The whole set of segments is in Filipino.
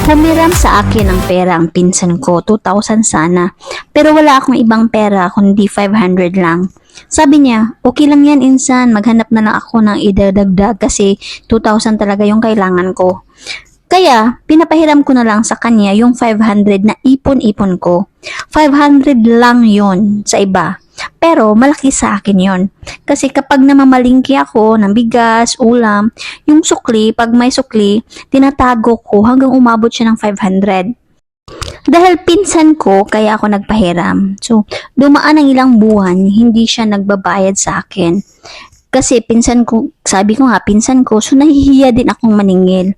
Humiram sa akin ng pera ang pinsan ko, 2,000 sana. Pero wala akong ibang pera kundi 500 lang. Sabi niya, okay lang yan insan, maghanap na lang ako ng idadagdag kasi 2,000 talaga yung kailangan ko. Kaya, pinapahiram ko na lang sa kanya yung 500 na ipon-ipon ko. 500 lang yon sa iba. Pero malaki sa akin yon. Kasi kapag namamalingki ako ng bigas, ulam, yung sukli, pag may sukli, tinatago ko hanggang umabot siya ng 500. Dahil pinsan ko, kaya ako nagpahiram. So, dumaan ang ilang buwan, hindi siya nagbabayad sa akin. Kasi pinsan ko, sabi ko nga, pinsan ko, so nahihiya din akong maningil.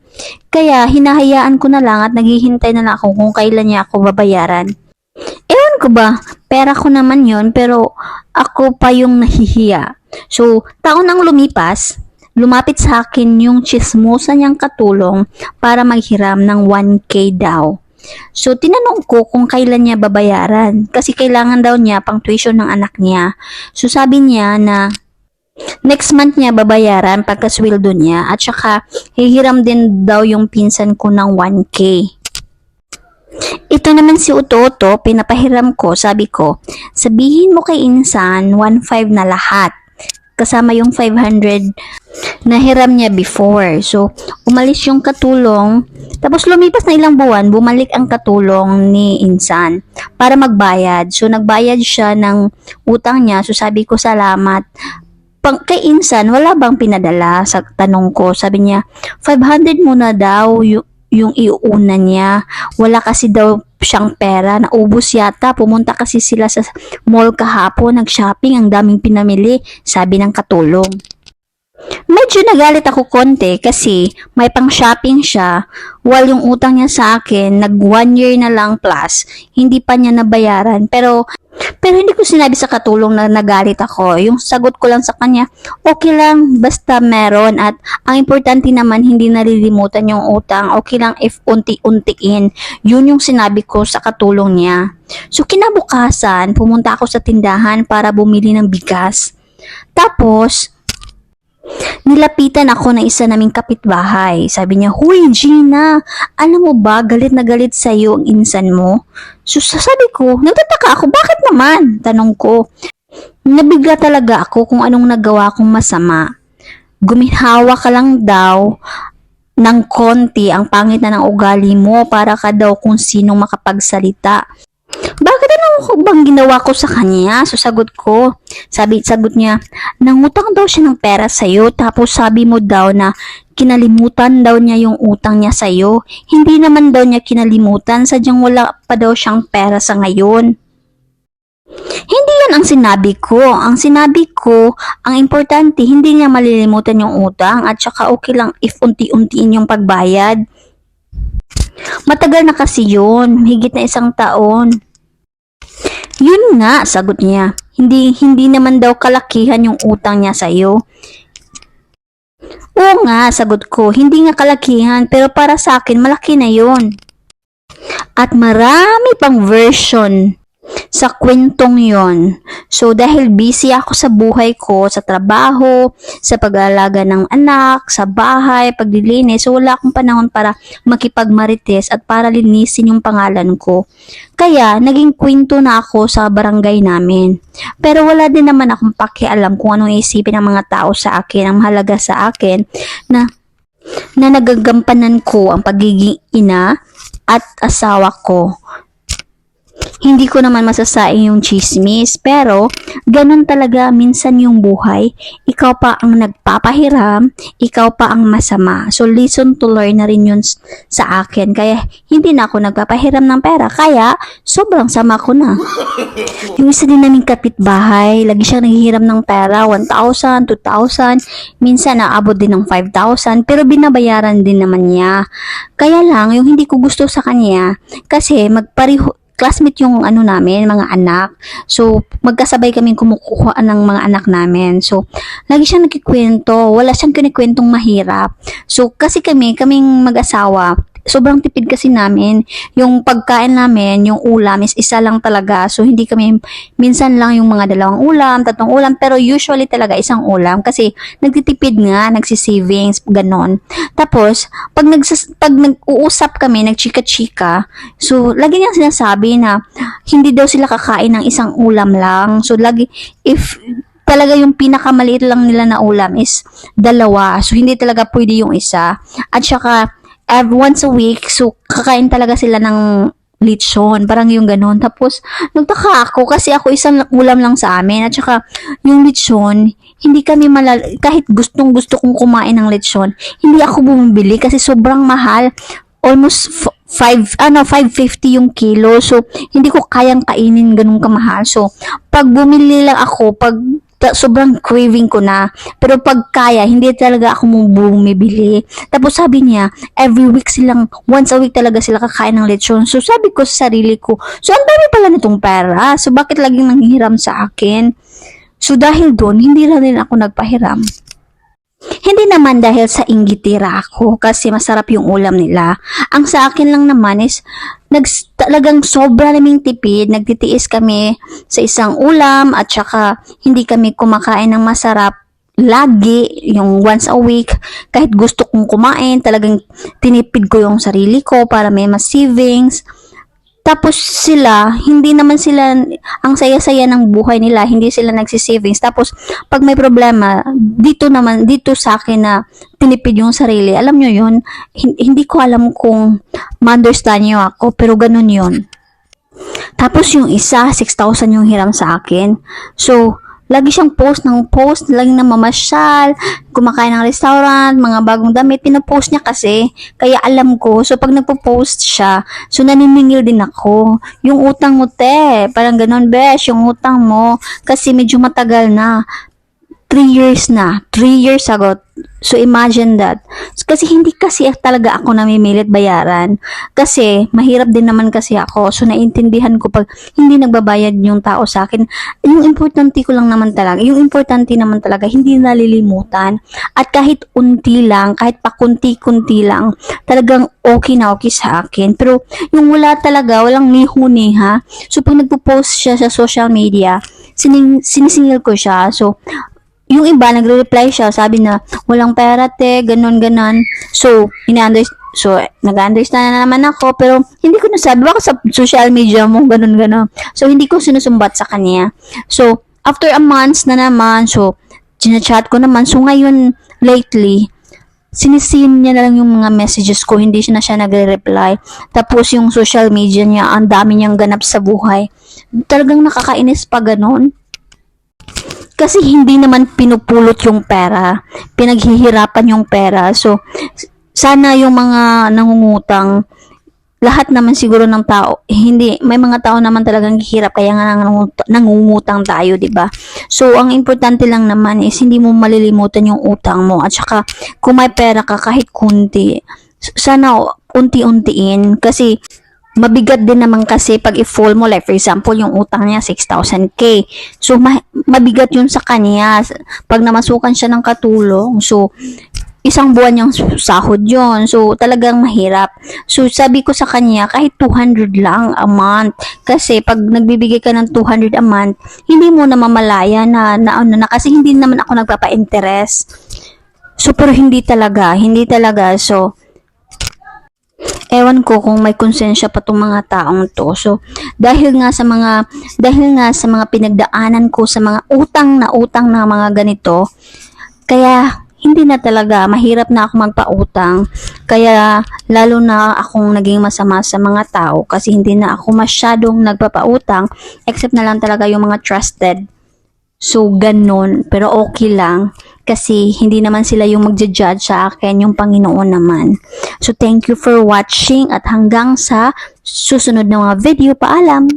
Kaya hinahayaan ko na lang at naghihintay na lang ako kung kailan niya ako babayaran. Ewan ko ba, pera ko naman yon pero ako pa yung nahihiya. So, taon ang lumipas, lumapit sa akin yung chismosa niyang katulong para maghiram ng 1K daw. So, tinanong ko kung kailan niya babayaran kasi kailangan daw niya pang tuition ng anak niya. So, sabi niya na next month niya babayaran pagkasweldo niya at saka hihiram din daw yung pinsan ko ng 1K. Ito naman si Uto-Uto, pinapahiram ko, sabi ko, sabihin mo kay insan 1,500 na lahat. Kasama yung 500 na hiram niya before. So, umalis yung katulong. Tapos lumipas na ilang buwan, bumalik ang katulong ni insan para magbayad. So, nagbayad siya ng utang niya. So, sabi ko, salamat. Kay insan, wala bang pinadala? Sa tanong ko, sabi niya, 500 muna daw yung iuuna niya. Wala kasi daw siyang pera, naubos yata. Pumunta kasi sila sa mall kahapon, nag-shopping, ang daming pinamili, sabi ng katulong. Medyo nagalit ako konti kasi may pang shopping siya while yung utang niya sa akin nag 1 year na lang plus hindi pa niya nabayaran pero hindi ko sinabi sa katulong na nagalit ako. Yung sagot ko lang sa kanya, okay lang basta meron at ang importante naman hindi nalilimutan yung utang. Okay lang if unti-untiin. Yun yung sinabi ko sa katulong niya. So kinabukasan pumunta ako sa tindahan para bumili ng bigas. Tapos nilapitan ako ng isa naming kapitbahay. Sabi niya, "Huy, Gina, alam mo ba, galit na galit sa'yo ang insan mo?" So, sabi ko, nagtataka ako, bakit naman? Tanong ko. Nabigla talaga ako kung anong nagawa kong masama. Guminhawa ka lang daw ng konti, ang pangit na ng ugali mo para ka daw kung sinong makapagsalita. Bakit ano bang ginawa ko sa kanya? So sagot ko, sagot niya, nangutang daw siya ng pera sa'yo tapos sabi mo daw na kinalimutan daw niya yung utang niya sa'yo. Hindi naman daw niya kinalimutan, sadyang wala pa daw siyang pera sa ngayon. Hindi yan ang sinabi ko. Ang sinabi ko, ang importante, hindi niya malilimutan yung utang at saka okay lang if unti-untiin yung pagbayad. Matagal na kasi yun, higit na 1 taon. Yun nga, sagot niya. Hindi naman daw kalakihan yung utang niya sa'yo. Oo nga, sagot ko. Hindi nga kalakihan, pero para sa akin, malaki na yun. At marami pang version sa kwentong yon. So, dahil busy ako sa buhay ko, sa trabaho, sa pag-aalaga ng anak, sa bahay, paglilinis, so wala akong panahon para makipagmarites at para linisin yung pangalan ko. Kaya, naging kwento na ako sa barangay namin. Pero wala din naman akong pakialam kung anong isipin ng mga tao sa akin. Ang mahalaga sa akin na nagagampanan ko ang pagiging ina at asawa ko. Hindi ko naman masasaing yung chismis, pero ganun talaga minsan yung buhay. Ikaw pa ang nagpapahiram, ikaw pa ang masama. So, listen to learn na rin yun sa akin. Kaya, hindi na ako nagpapahiram ng pera. Kaya, sobrang sama ko na. Yung isa din naming kapitbahay, lagi siya naghihiram ng pera, 1,000, 2,000, minsan naabot din ng 5,000, pero binabayaran din naman niya. Kaya lang, yung hindi ko gusto sa kanya, kasi classmate yung namin, mga anak. So, magkasabay kaming kumukuha ng mga anak namin. So, lagi siyang nagkikwento. Wala siyang kinikwentong mahirap. So, kasi kaming mag-asawa, sobrang tipid kasi namin. Yung pagkain namin, yung ulam is isa lang talaga. So, hindi kami, minsan lang yung mga dalawang ulam, tatlong ulam, pero usually talaga isang ulam kasi nagtitipid nga, nagsisavings, ganon. Tapos, pag nag-uusap kami, nagchika-chika, so, lagi niyang sinasabi na hindi daw sila kakain ng isang ulam lang. So, lagi, if talaga yung pinakamaliit lang nila na ulam is dalawa. So, hindi talaga pwede yung isa. At saka, once a week, so kakain talaga sila ng lechon, parang yung ganon. Tapos, nagtaka ako kasi ako isang ulam lang sa amin. At saka, yung lechon, hindi kami kahit gustong gusto kong kumain ng lechon, hindi ako bumibili kasi sobrang mahal. Almost 550 yung kilo. So, hindi ko kayang kainin ganun kamahal. So, pag bumili lang ako, sobrang craving ko na. Pero pag kaya, hindi talaga ako bumibili. Tapos sabi niya, every week silang, once a week talaga sila kakain ng lechon. So sabi ko sa sarili ko, so ang dami pala nitong pera. So bakit laging nanghihiram sa akin? So dahil doon, hindi na rin ako nagpahiram. Hindi naman dahil sa inggitira ako kasi masarap yung ulam nila. Ang sa akin lang naman is talagang sobra naming tipid. Nagtitiis kami sa isang ulam at saka hindi kami kumakain ng masarap lagi, yung once a week. Kahit gusto kong kumain, talagang tinipid ko yung sarili ko para may mas savings. Tapos sila, hindi naman sila, ang saya-saya ng buhay nila, hindi sila nagsisavings. Tapos, pag may problema, dito sa akin na tinipid yung sarili. Alam nyo yun, hindi ko alam kung ma-understand nyo ako, pero ganun yun. Tapos yung isa, 6,000 yung hiram sa akin. So, lagi siyang post, laging namamasyal, kumakain ng restaurant, mga bagong damit, pinopost niya kasi, kaya alam ko, so pag nagpo-post siya, so naniningil din ako, yung utang mo te, parang ganon besh, yung utang mo, kasi medyo matagal na, 3 years ago. So, imagine that. Kasi hindi kasi talaga ako namimilit bayaran. Kasi, mahirap din naman kasi ako. So, naintindihan ko pag hindi nagbabayad yung tao sa akin. Yung importante ko lang naman talaga, yung importante naman talaga, hindi nalilimutan. At kahit unti lang, kahit pakunti-kunti lang, talagang okay na okay sa akin. Pero, yung wala talaga, walang niho-niha. So, pag nagpo-post siya sa social media, sinisingil ko siya. So, yung iba, nagre-reply siya, sabi na, walang pera te, ganon. So, nag-understand na naman ako, pero hindi ko nasabi, baka sa social media mo, ganon. So, hindi ko sinusumbat sa kanya. So, after a month na naman, so, chinachat ko naman. So, ngayon, lately, sinisin niya na lang yung mga messages ko, hindi na siya nagre-reply. Tapos, yung social media niya, ang dami niyang ganap sa buhay. Talagang nakakainis pa ganon. Kasi hindi naman pinupulot yung pera, pinaghihirapan yung pera. So, sana yung mga nangungutang, lahat naman siguro ng tao, hindi, may mga tao naman talagang hirap, kaya nga nangungutang tayo, di ba? So, ang importante lang naman is hindi mo malilimutan yung utang mo. At saka, kung may pera ka kahit kunti, sana unti-untiin, kasi mabigat din naman kasi pag i-full mo, like for example, yung utang niya 6,000k. So, mabigat yun sa kanya. Pag namasukan siya ng katulong, so, isang buwan yung sahod yun. So, talagang mahirap. So, sabi ko sa kanya, kahit 200 lang a month. Kasi, pag nagbibigay ka ng 200 a month, hindi mo na mamalaya na kasi hindi naman ako nagpapa-interest. So, pero hindi talaga. So, ewan ko kung may konsensya pa tong mga taong to. So, dahil nga sa mga pinagdaanan ko sa mga utang na mga ganito, kaya hindi na talaga, mahirap na ako magpautang. Kaya lalo na akong naging masama sa mga tao kasi hindi na ako masyadong nagpapautang except na lang talaga yung mga trusted. So, ganun. Pero okay lang. Kasi, hindi naman sila yung magja-judge sa akin, yung Panginoon naman. So, thank you for watching at hanggang sa susunod na mga video. Paalam!